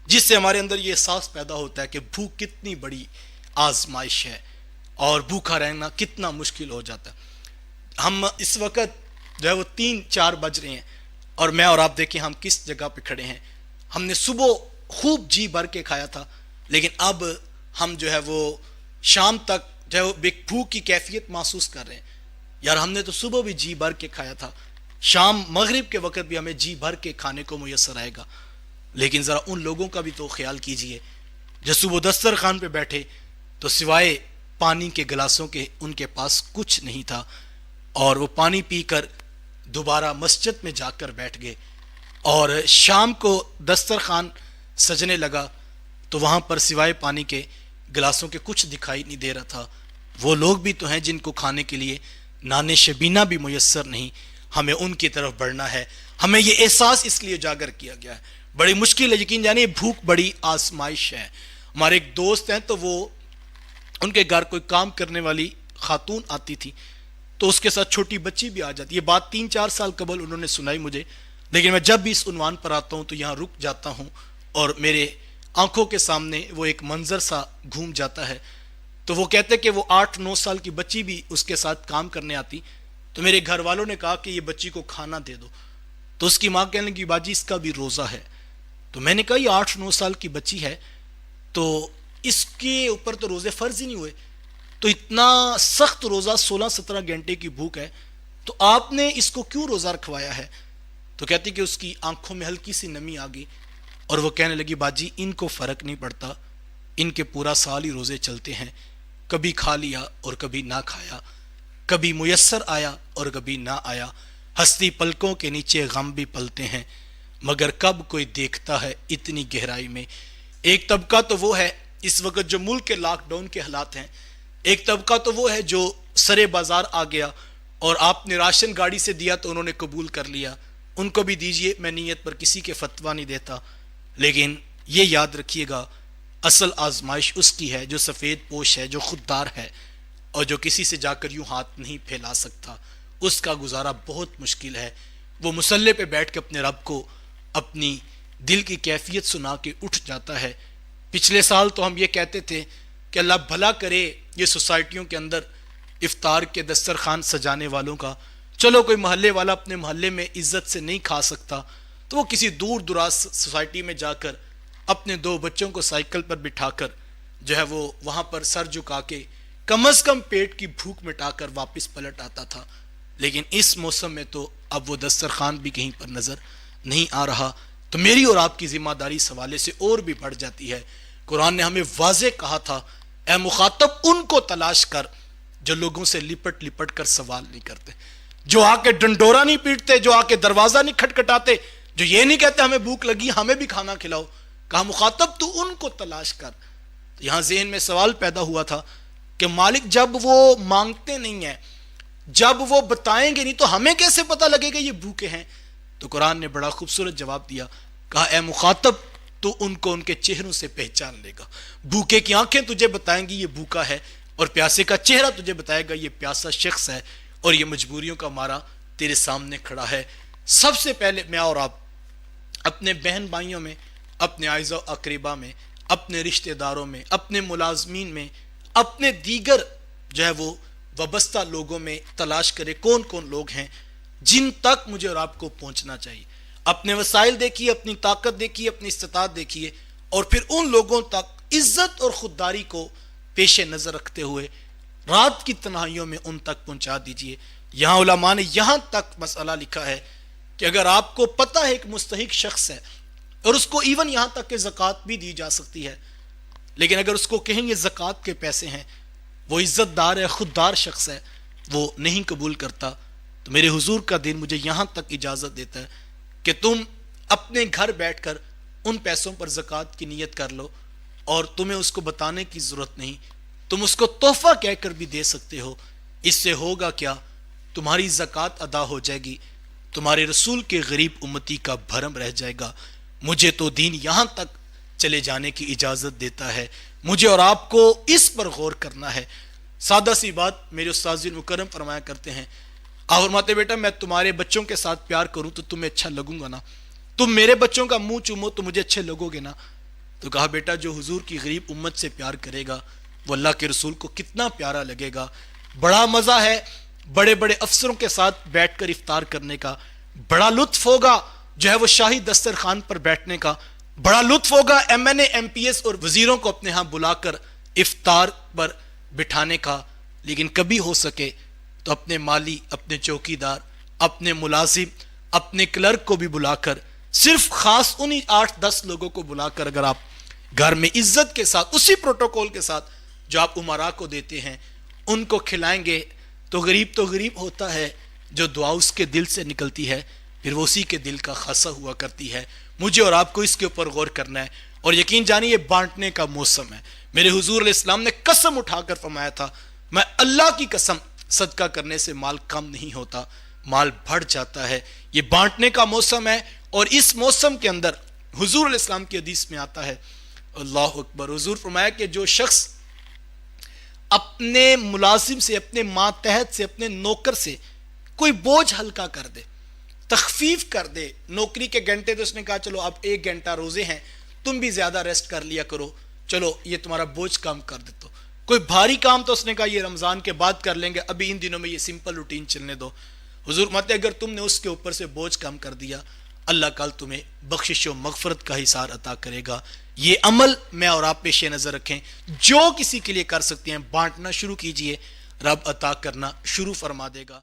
جس سے ہمارے اندر یہ احساس پیدا ہوتا ہے کہ بھوک کتنی بڑی آزمائش ہے اور بھوکا رہنا کتنا مشکل ہو جاتا ہے۔ ہم اس وقت جو ہے وہ 3-4 بج رہے ہیں اور میں اور آپ دیکھیں ہم کس جگہ پہ کھڑے ہیں۔ ہم نے صبح خوب جی بھر کے کھایا تھا، لیکن اب ہم جو ہے وہ شام تک جو ہے وہ بھوک کی کیفیت محسوس کر رہے ہیں۔ یار ہم نے تو صبح بھی جی بھر کے کھایا تھا، شام مغرب کے وقت بھی ہمیں جی بھر کے کھانے کو میسر آئے گا، لیکن ذرا ان لوگوں کا بھی تو خیال کیجئے جو صبح دسترخوان پہ بیٹھے تو سوائے پانی کے گلاسوں کے ان کے پاس کچھ نہیں تھا، اور وہ پانی پی کر دوبارہ مسجد میں جا کر بیٹھ گئے، اور شام کو دسترخوان سجنے لگا تو وہاں پر سوائے پانی کے گلاسوں کے کچھ دکھائی نہیں دے رہا تھا۔ وہ لوگ بھی تو ہیں جن کو کھانے کے لیے نان شبینہ بھی میسر نہیں، ہمیں ان کی طرف بڑھنا ہے۔ ہمیں یہ احساس اس لیے اجاگر کیا گیا ہے، بڑی مشکل ہے، یقین جانیے بھوک بڑی آزمائش ہے۔ ہمارے ایک دوست ہیں تو وہ ان کے گھر کوئی کام کرنے والی خاتون آتی تھی تو اس کے ساتھ چھوٹی بچی بھی آ جاتی۔ یہ بات 3-4 سال قبل انہوں نے سنائی مجھے، لیکن میں جب بھی اس عنوان پر آتا ہوں تو یہاں رک جاتا ہوں اور میرے آنکھوں کے سامنے وہ ایک منظر سا گھوم جاتا ہے۔ تو وہ کہتے کہ وہ 8-9 سال کی بچی بھی اس کے ساتھ کام کرنے آتی، تو میرے گھر والوں نے کہا کہ یہ بچی کو کھانا دے دو، تو اس کی ماں کہنے لگی باجی اس کا بھی روزہ ہے۔ تو میں نے کہا یہ 8-9 سال کی بچی ہے تو اس کے اوپر تو روزے فرض ہی نہیں ہوئے، تو اتنا سخت روزہ 16-17 گھنٹے کی بھوک ہے تو آپ نے اس کو کیوں روزہ رکھوایا ہے؟ تو کہتی کہ اس کی آنکھوں میں ہلکی سی نمی آ گئی اور وہ کہنے لگی باجی ان کو فرق نہیں پڑتا، ان کے پورا سال ہی روزے چلتے ہیں، کبھی کھا لیا اور کبھی نہ کھایا، کبھی میسر آیا اور کبھی نہ آیا، ہستی پلکوں کے نیچے غم بھی پلتے ہیں، مگر کب کوئی دیکھتا ہے اتنی گہرائی میں۔ ایک طبقہ تو وہ ہے اس وقت جو ملک کے لاک ڈاؤن کے حالات ہیں، ایک طبقہ تو وہ ہے جو سرے بازار آ گیا اور آپ نے راشن گاڑی سے دیا تو انہوں نے قبول کر لیا، ان کو بھی دیجئے، میں نیت پر کسی کے فتویٰ نہیں دیتا، لیکن یہ یاد رکھیے گا اصل آزمائش اس کی ہے جو سفید پوش ہے، جو خوددار ہے اور جو کسی سے جا کر یوں ہاتھ نہیں پھیلا سکتا، اس کا گزارا بہت مشکل ہے۔ وہ مصلی پہ بیٹھ کے اپنے رب کو اپنی دل کی کیفیت سنا کے اٹھ جاتا ہے۔ پچھلے سال تو ہم یہ کہتے تھے کہ اللہ بھلا کرے یہ سوسائٹیوں کے اندر افطار کے دسترخوان سجانے والوں کا، چلو کوئی محلے والا اپنے محلے میں عزت سے نہیں کھا سکتا تو وہ کسی دور دراز سوسائٹی میں جا کر اپنے 2 بچوں کو سائیکل پر بٹھا کر جو ہے وہ وہاں پر سر جھکا کے کم از کم پیٹ کی بھوک مٹا کر واپس پلٹ آتا تھا، لیکن اس موسم میں تو اب وہ دسترخوان بھی کہیں پر نظر نہیں آ رہا۔ تو میری اور آپ کی ذمہ داری اس حوالے سے اور بھی بڑھ جاتی ہے۔ قرآن نے ہمیں واضح کہا تھا اے مخاطب ان کو تلاش کر جو لوگوں سے لپٹ لپٹ کر سوال نہیں کرتے، جو آ کے ڈنڈورا نہیں پیٹتے، جو آ کے دروازہ نہیں کھٹکھٹاتے، جو یہ نہیں کہتے ہمیں بھوک لگی ہمیں بھی کھانا کھلاؤ۔ کہا مخاطب تو ان کو تلاش کر۔ یہاں ذہن میں سوال پیدا ہوا تھا کہ مالک جب وہ مانگتے نہیں ہیں، جب وہ بتائیں گے نہیں تو ہمیں کیسے پتہ لگے گا یہ بھوکے ہیں؟ تو قرآن نے بڑا خوبصورت جواب دیا، کہا اے مخاطب تو ان کو ان کے چہروں سے پہچان لے گا۔ بھوکے کی آنکھیں تجھے بتائیں گی یہ بھوکا ہے، اور پیاسے کا چہرہ تجھے بتائے گا یہ پیاسا شخص ہے اور یہ مجبوریوں کا مارا تیرے سامنے کھڑا ہے۔ سب سے پہلے میں اور آپ اپنے بہن بھائیوں میں، اپنے اعزا و اقربا میں، اپنے رشتہ داروں میں، اپنے ملازمین میں، اپنے دیگر جو ہے وہ وابستہ لوگوں میں تلاش کرے کون کون لوگ ہیں جن تک مجھے اور آپ کو پہنچنا چاہیے۔ اپنے وسائل دیکھیے، اپنی طاقت دیکھیے، اپنی استطاعت دیکھیے، اور پھر ان لوگوں تک عزت اور خودداری کو پیش نظر رکھتے ہوئے رات کی تنہائیوں میں ان تک پہنچا دیجئے۔ یہاں علماء نے یہاں تک مسئلہ لکھا ہے کہ اگر آپ کو پتہ ہے ایک مستحق شخص ہے اور اس کو ایون یہاں تک کہ زکوٰۃ بھی دی جا سکتی ہے، لیکن اگر اس کو کہیں گے زکوٰۃ کے پیسے ہیں، وہ عزت دار ہے، خوددار شخص ہے، وہ نہیں قبول کرتا، تو میرے حضور کا دین مجھے یہاں تک اجازت دیتا ہے کہ تم اپنے گھر بیٹھ کر ان پیسوں پر زکوٰۃ کی نیت کر لو، اور تمہیں اس کو بتانے کی ضرورت نہیں، تم اس کو تحفہ کہہ کر بھی دے سکتے ہو۔ اس سے ہوگا کیا؟ تمہاری زکوٰۃ ادا ہو جائے گی، تمہارے رسول کے غریب امتی کا بھرم رہ جائے گا۔ مجھے تو دین یہاں تک چلے جانے کی اجازت دیتا ہے، مجھے اور آپ کو اس پر غور کرنا ہے۔ سادہ سی بات میرے استاذ مکرم فرمایا کرتے ہیں، آپ فرماتے بیٹا میں تمہارے بچوں کے ساتھ پیار کروں تو تمہیں اچھا لگوں گا نا، تم میرے بچوں کا منہ چومو تو مجھے اچھے لگو گے نا۔ تو کہا بیٹا جو حضور کی غریب امت سے پیار کرے گا وہ اللہ کے رسول کو کتنا پیارا لگے گا. بڑا مزہ ہے بڑے بڑے افسروں کے ساتھ بیٹھ کر افطار کرنے کا, بڑا لطف ہوگا جو ہے وہ شاہی دسترخوان پر بیٹھنے کا, بڑا لطف ہوگا M N A M P S اور وزیروں کو اپنے ہاں بلا کر افطار پر بٹھانے کا. لیکن کبھی ہو سکے تو اپنے مالی, اپنے چوکیدار, اپنے ملازم, اپنے کلرک کو بھی بلا کر, صرف خاص انہی 8-10 لوگوں کو بلا کر اگر آپ گھر میں عزت کے ساتھ اسی پروٹوکول کے ساتھ جو آپ امراء کو دیتے ہیں ان کو کھلائیں گے تو غریب ہوتا ہے جو دعا اس کے دل سے نکلتی ہے پھر وہ اسی کے دل کا خاصہ ہوا کرتی ہے. مجھے اور آپ کو اس کے اوپر غور کرنا ہے اور یقین جانیے یہ بانٹنے کا موسم ہے. میرے حضور علیہ السلام نے قسم اٹھا کر فرمایا تھا میں اللہ کی قسم صدقہ کرنے سے مال کم نہیں ہوتا, مال بڑھ جاتا ہے. یہ بانٹنے کا موسم ہے اور اس موسم کے اندر حضور علیہ السلام کی حدیث میں آتا ہے اللہ اکبر, حضور فرمایا کہ جو شخص اپنے ملازم سے, اپنے ماتحت سے, اپنے نوکر سے کوئی بوجھ ہلکا کر دے, تخفیف کر دے, نوکری کے گھنٹے تو اس نے کہا چلو اب 1 گھنٹہ روزے ہیں تم بھی زیادہ ریسٹ کر لیا کرو, چلو یہ تمہارا بوجھ کم کر دے. تو کوئی بھاری کام تو اس نے کہا یہ رمضان کے بعد کر لیں گے, ابھی ان دنوں میں یہ سمپل روٹین چلنے دو. حضور مت اگر تم نے اس کے اوپر سے بوجھ کم کر دیا اللہ کل تمہیں بخشش و مغفرت کا حصار عطا کرے گا. یہ عمل میں اور آپ پیش نظر رکھیں, جو کسی کے لیے کر سکتے ہیں بانٹنا شروع کیجئے, رب عطا کرنا شروع فرما دے گا.